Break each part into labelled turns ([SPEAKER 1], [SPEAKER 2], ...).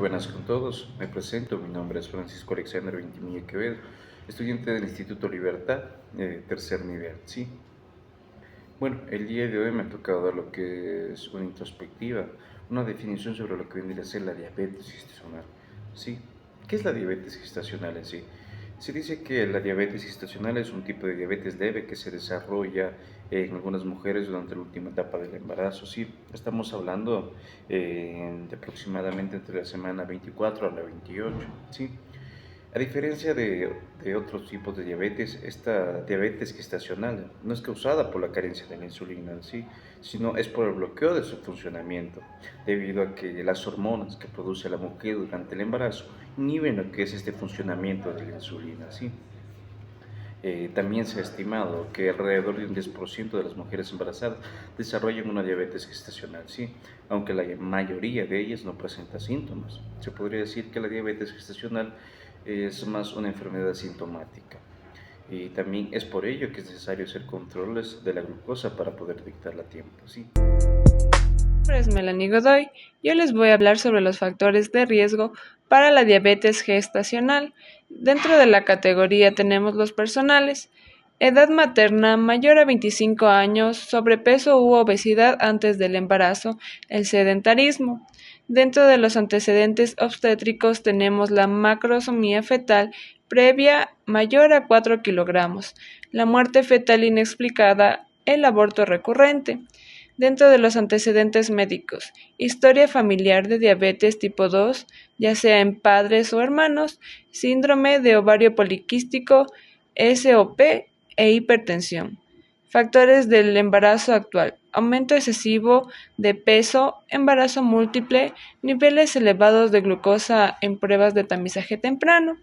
[SPEAKER 1] buenas con todos. Me presento, mi nombre es Francisco Alexander Ventimilla Quevedo, estudiante del Instituto Libertad, tercer nivel, ¿sí? Bueno, el día de hoy me ha tocado dar lo que es una introspectiva, una definición sobre lo que vendría a ser la diabetes gestacional, ¿sí? ¿Qué es la diabetes gestacional en sí? Se dice que la diabetes gestacional es un tipo de diabetes leve que se desarrolla en algunas mujeres durante la última etapa del embarazo, ¿sí? Estamos hablando de aproximadamente entre la semana 24 a la 28, ¿sí? A diferencia de otros tipos de diabetes, esta diabetes gestacional no es causada por la carencia de la insulina en sí, sino es por el bloqueo de su funcionamiento, debido a que las hormonas que produce la mujer durante el embarazo inhiben lo que es este funcionamiento de la insulina, ¿sí? También se ha estimado que alrededor de un 10% de las mujeres embarazadas desarrollan una diabetes gestacional, ¿sí? Aunque la mayoría de ellas no presenta síntomas. Se podría decir que la diabetes gestacional es más una enfermedad asintomática. Y también es por ello que es necesario hacer controles de la glucosa para poder dictarla a tiempo, ¿sí?
[SPEAKER 2] Mi nombre es Melanie Godoy. Yo les voy a hablar sobre los factores de riesgo para la diabetes gestacional. Dentro de la categoría tenemos los personales: edad materna mayor a 25 años, sobrepeso u obesidad antes del embarazo, el sedentarismo. Dentro de los antecedentes obstétricos tenemos la macrosomía fetal previa mayor a 4 kilogramos, la muerte fetal inexplicada, el aborto recurrente. Dentro de los antecedentes médicos: historia familiar de diabetes tipo 2, ya sea en padres o hermanos, síndrome de ovario poliquístico, SOP e hipertensión. Factores del embarazo actual: aumento excesivo de peso, embarazo múltiple, niveles elevados de glucosa en pruebas de tamizaje temprano.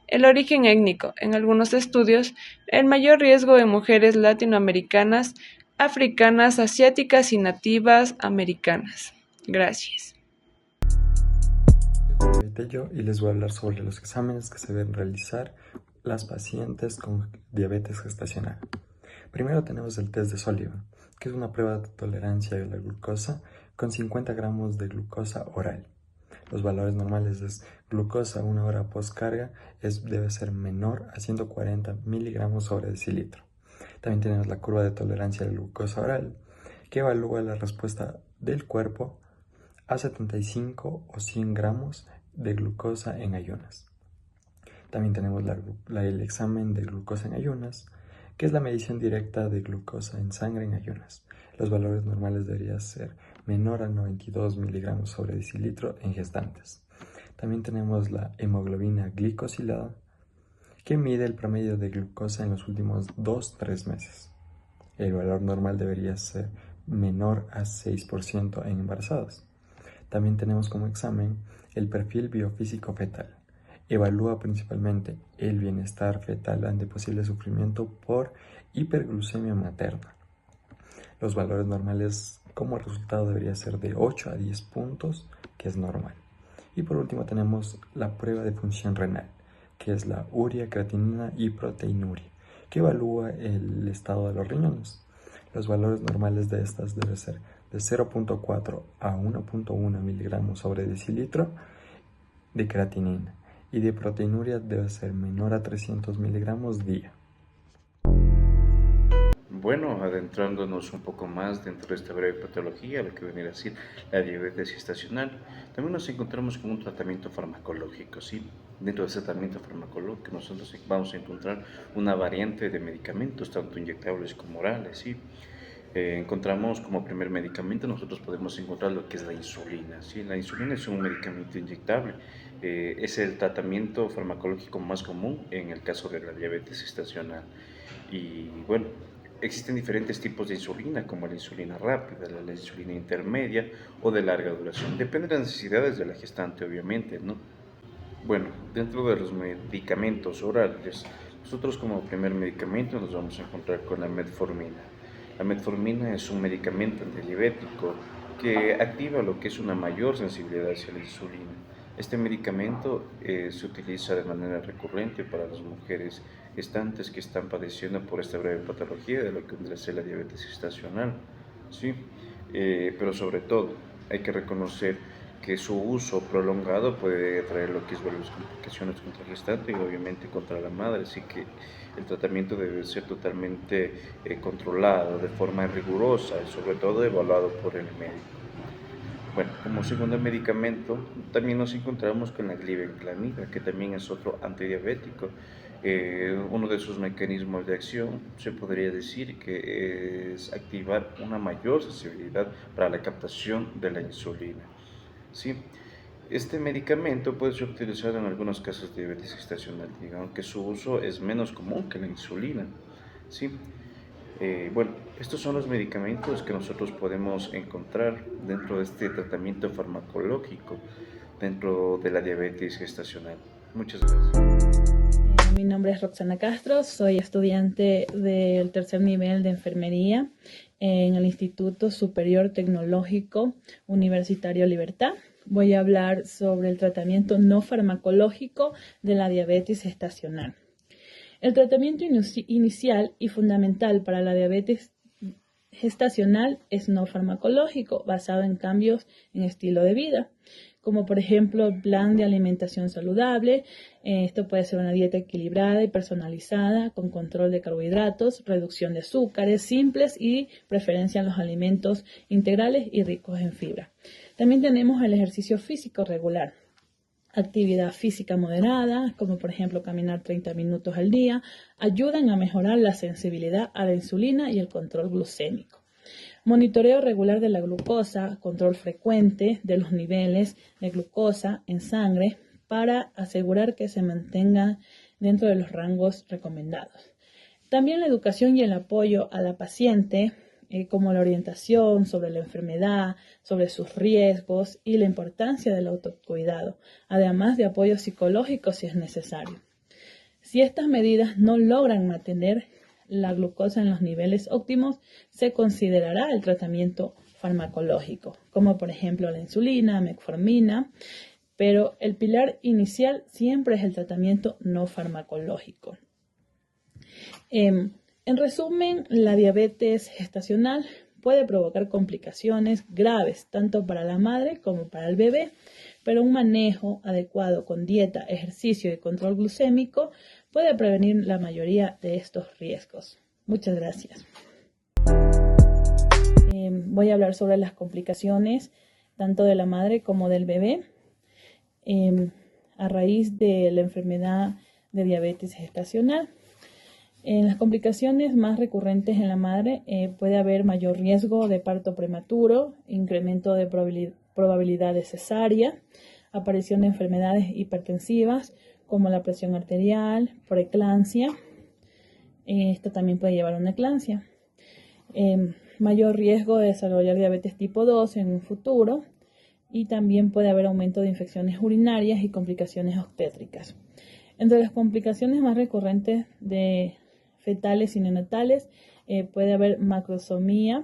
[SPEAKER 2] El origen étnico: en algunos estudios, el mayor riesgo en mujeres latinoamericanas, africanas, asiáticas y nativas americanas. Gracias.
[SPEAKER 3] Jorge Tello y les voy a hablar sobre los exámenes que se deben realizar las pacientes con diabetes gestacional. Primero tenemos el test de Sullivan, que es una prueba de tolerancia a la glucosa con 50 gramos de glucosa oral. Los valores normales de glucosa una hora postcarga debe ser menor a 140 miligramos sobre decilitro. También tenemos la curva de tolerancia a la glucosa oral, que evalúa la respuesta del cuerpo a 75 o 100 gramos de glucosa en ayunas. También tenemos el examen de glucosa en ayunas, que es la medición directa de glucosa en sangre en ayunas. Los valores normales deberían ser menor a 92 miligramos sobre decilitro en gestantes. También tenemos la hemoglobina glicosilada, que mide el promedio de glucosa en los últimos 2-3 meses. El valor normal debería ser menor a 6% en embarazadas. También tenemos como examen el perfil biofísico fetal. Evalúa principalmente el bienestar fetal ante posible sufrimiento por hiperglucemia materna. Los valores normales como resultado debería ser de 8 a 10 puntos, que es normal. Y por último tenemos la prueba de función renal, que es la urea, creatinina y proteinuria, que evalúa el estado de los riñones. Los valores normales de estas deben ser de 0.4 a 1.1 miligramos sobre decilitro de creatinina, y de proteinuria debe ser menor a 300 miligramos día.
[SPEAKER 1] Bueno, adentrándonos un poco más dentro de esta breve patología, lo que viene a decir la diabetes gestacional, también nos encontramos con un tratamiento farmacológico, ¿sí? Dentro de ese tratamiento farmacológico nosotros vamos a encontrar una variante de medicamentos, tanto inyectables como orales, ¿sí? Encontramos como primer medicamento, nosotros podemos encontrar lo que es la insulina, ¿sí? La insulina es un medicamento inyectable, es el tratamiento farmacológico más común en el caso de la diabetes gestacional. Y bueno, existen diferentes tipos de insulina, como la insulina rápida, la insulina intermedia o de larga duración. Depende de las necesidades de la gestante, obviamente, ¿no? Bueno, dentro de los medicamentos orales, nosotros como primer medicamento nos vamos a encontrar con la metformina. La metformina es un medicamento antidiabético que activa lo que es una mayor sensibilidad hacia la insulina. Este medicamento se utiliza de manera recurrente para las mujeres gestantes que están padeciendo por esta breve patología de lo que vendría a ser la diabetes gestacional, ¿sí? Pero sobre todo hay que reconocer que su uso prolongado puede traer lo que es varias complicaciones contra el gestante y obviamente contra la madre, así que el tratamiento debe ser totalmente controlado de forma rigurosa y sobre todo evaluado por el médico. Bueno, como segundo medicamento, también nos encontramos con la glibenclamida, que también es otro antidiabético. Uno de sus mecanismos de acción se podría decir que es activar una mayor sensibilidad para la captación de la insulina. ¿Sí? Este medicamento puede ser utilizado en algunos casos de diabetes gestacional, aunque su uso es menos común que la insulina. ¿Sí? Bueno, estos son los medicamentos que nosotros podemos encontrar dentro de este tratamiento farmacológico dentro de la diabetes gestacional. Muchas gracias.
[SPEAKER 4] Mi nombre es Roxana Castro, soy estudiante del tercer nivel de enfermería en el Instituto Superior Tecnológico Universitario Libertad. Voy a hablar sobre el tratamiento no farmacológico de la diabetes gestacional. El tratamiento inicial y fundamental para la diabetes gestacional es no farmacológico, basado en cambios en estilo de vida, como por ejemplo el plan de alimentación saludable. Esto puede ser una dieta equilibrada y personalizada con control de carbohidratos, reducción de azúcares simples y preferencia en los alimentos integrales y ricos en fibra. También tenemos el ejercicio físico regular. Actividad física moderada, como por ejemplo caminar 30 minutos al día, ayudan a mejorar la sensibilidad a la insulina y el control glucémico. Monitoreo regular de la glucosa, control frecuente de los niveles de glucosa en sangre para asegurar que se mantenga dentro de los rangos recomendados. También la educación y el apoyo a la paciente, como la orientación sobre la enfermedad, sobre sus riesgos y la importancia del autocuidado, además de apoyo psicológico si es necesario. Si estas medidas no logran mantener la glucosa en los niveles óptimos, se considerará el tratamiento farmacológico, como por ejemplo la insulina, metformina, pero el pilar inicial siempre es el tratamiento no farmacológico. En resumen, la diabetes gestacional puede provocar complicaciones graves tanto para la madre como para el bebé, pero un manejo adecuado con dieta, ejercicio y control glucémico puede prevenir la mayoría de estos riesgos. Muchas gracias. Voy a hablar sobre las complicaciones tanto de la madre como del bebé a raíz de la enfermedad de diabetes gestacional. En las complicaciones más recurrentes en la madre puede haber mayor riesgo de parto prematuro, incremento de probabilidad de cesárea, aparición de enfermedades hipertensivas como la presión arterial, preeclampsia. Esto también puede llevar a una eclampsia. Mayor riesgo de desarrollar diabetes tipo 2 en un futuro y también puede haber aumento de infecciones urinarias y complicaciones obstétricas. Entre las complicaciones más recurrentes de fetales y neonatales puede haber macrosomía,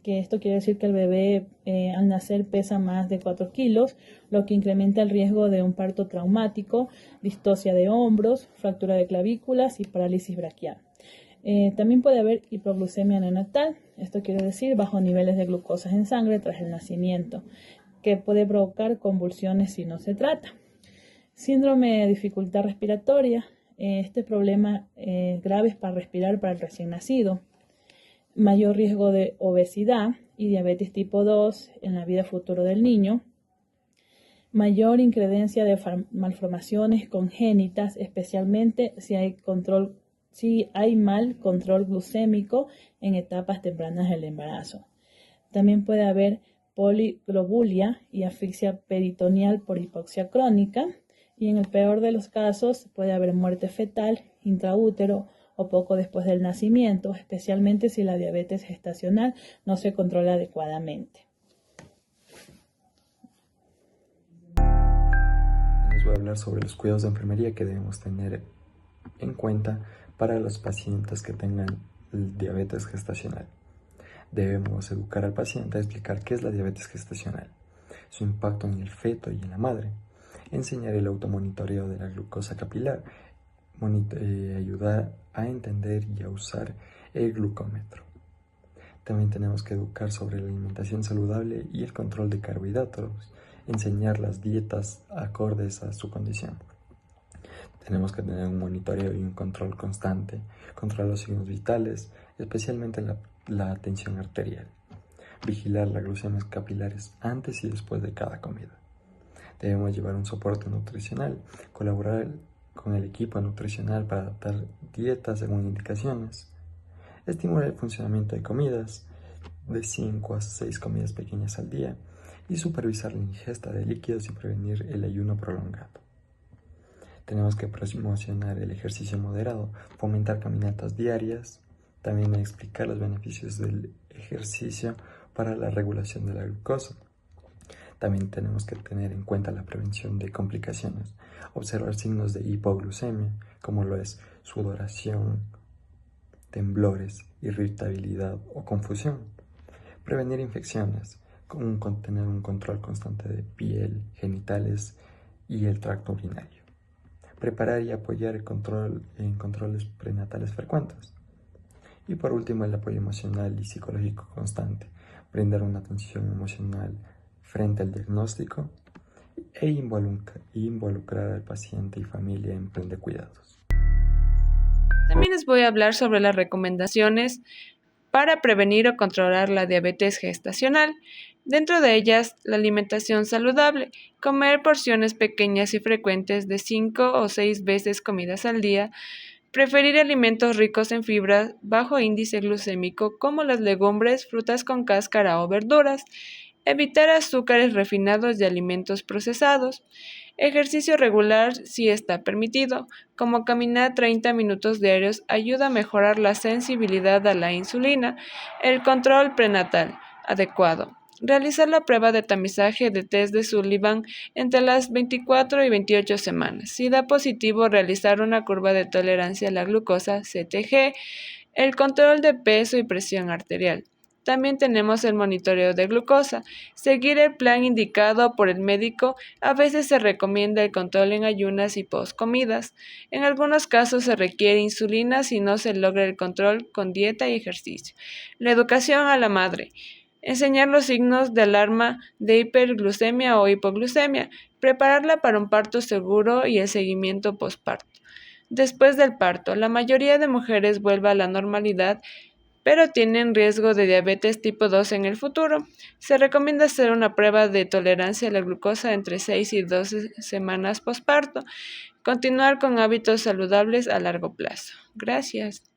[SPEAKER 4] que esto quiere decir que el bebé al nacer pesa más de 4 kilos, lo que incrementa el riesgo de un parto traumático, distocia de hombros, fractura de clavículas y parálisis braquial. También puede haber hipoglucemia neonatal, esto quiere decir bajos niveles de glucosa en sangre tras el nacimiento, que puede provocar convulsiones si no se trata. Síndrome de dificultad respiratoria, este problema grave es para respirar para el recién nacido. Mayor riesgo de obesidad y diabetes tipo 2 en la vida futura del niño. Mayor incidencia de malformaciones congénitas, especialmente si hay mal control glucémico en etapas tempranas del embarazo. También puede haber poliglobulia y asfixia peritoneal por hipoxia crónica. Y en el peor de los casos puede haber muerte fetal, intraútero o poco después del nacimiento, especialmente si la diabetes gestacional no se controla adecuadamente.
[SPEAKER 3] Les voy a hablar sobre los cuidados de enfermería que debemos tener en cuenta para los pacientes que tengan diabetes gestacional. Debemos educar al paciente a explicar qué es la diabetes gestacional, su impacto en el feto y en la madre, enseñar el automonitoreo de la glucosa capilar, ayudar a entender y a usar el glucómetro. También tenemos que educar sobre la alimentación saludable y el control de carbohidratos, enseñar las dietas acordes a su condición. Tenemos que tener un monitoreo y un control constante, controlar los signos vitales, especialmente la tensión arterial. Vigilar las glucemias capilares antes y después de cada comida. Debemos llevar un soporte nutricional, colaborar con el equipo nutricional para adaptar dietas según indicaciones, estimular el funcionamiento de comidas, de 5 a 6 comidas pequeñas al día, y supervisar la ingesta de líquidos y prevenir el ayuno prolongado. Tenemos que promocionar el ejercicio moderado, fomentar caminatas diarias, también explicar los beneficios del ejercicio para la regulación de la glucosa. También tenemos que tener en cuenta la prevención de complicaciones, observar signos de hipoglucemia, como lo es sudoración, temblores, irritabilidad o confusión. Prevenir infecciones, tener un control constante de piel, genitales y el tracto urinario. Preparar y apoyar el control en controles prenatales frecuentes. Y por último, el apoyo emocional y psicológico constante. Brindar una atención emocional frente al diagnóstico e involucrar al paciente y familia en plan de cuidados.
[SPEAKER 2] También les voy a hablar sobre las recomendaciones para prevenir o controlar la diabetes gestacional. Dentro de ellas, la alimentación saludable, comer porciones pequeñas y frecuentes de 5 o 6 veces comidas al día, preferir alimentos ricos en fibra, bajo índice glucémico como las legumbres, frutas con cáscara o verduras, evitar azúcares refinados y alimentos procesados, ejercicio regular si está permitido, como caminar 30 minutos diarios ayuda a mejorar la sensibilidad a la insulina, el control prenatal adecuado. Realizar la prueba de tamizaje de test de Sullivan entre las 24 y 28 semanas. Si da positivo, realizar una curva de tolerancia a la glucosa, CTG, el control de peso y presión arterial. También tenemos el monitoreo de glucosa. Seguir el plan indicado por el médico. A veces se recomienda el control en ayunas y post comidas. En algunos casos se requiere insulina si no se logra el control con dieta y ejercicio. La educación a la madre. Enseñar los signos de alarma de hiperglucemia o hipoglucemia. Prepararla para un parto seguro y el seguimiento postparto. Después del parto, la mayoría de mujeres vuelve a la normalidad, pero tienen riesgo de diabetes tipo 2 en el futuro. Se recomienda hacer una prueba de tolerancia a la glucosa entre 6 y 12 semanas posparto. Continuar con hábitos saludables a largo plazo. Gracias.